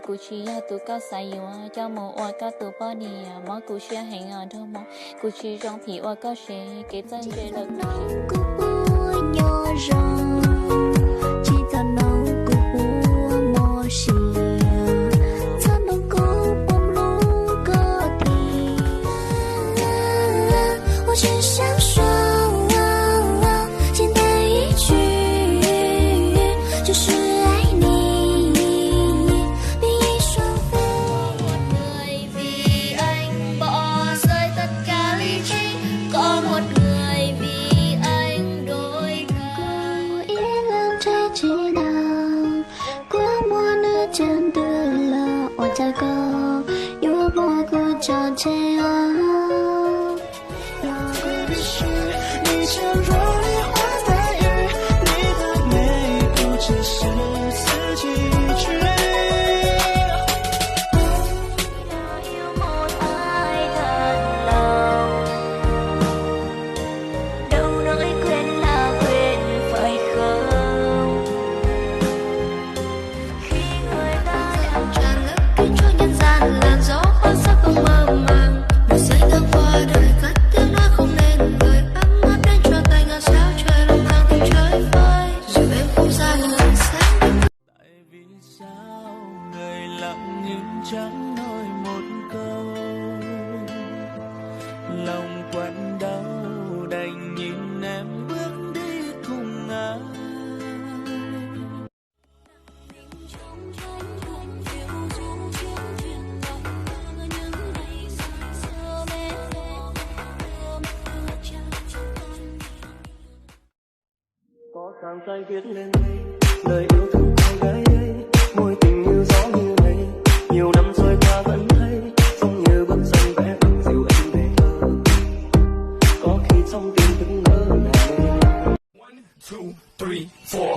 cụ chỉ tụ cao sai yêu cho một oa cao tụ bao nì mỏ cụ chia hành thơ mỏ cụ chỉ trong thì oa cao sẽ kể chân về là cụ nhỏ rong chỉ cho nó cụ mỏ xì cho nó có bông lúa có thì我只想说简单一句就是爱你真的了，我这个有模糊着煎熬。要过的是你强弱你换待遇，你的美不只是自己去。有một ai thật lòng đâu nói quên là quên phải không? Làn gió khoác sắc không mơ màng, đời giấy ngang qua đời cất tiếng nói không nên lời ấm áp đến cho tay ngàn sao trời lòng càng thêm chơi vơi dù em không ra lần sáng. Tại vì sao người lặng nhưng chẳng nói một câu, lòng quặn đau đành nhìn em bước đi cùng ai. Có trang tay viết lên đây lời yêu thương cô gái ấy, môi tình như gió như mây, nhiều năm trôi qua vẫn thấy giống như bức tranh vẽ bằng dịu em về thơ, có khi trong tim từng ngỡ ngàng. 1, 2, 3, 4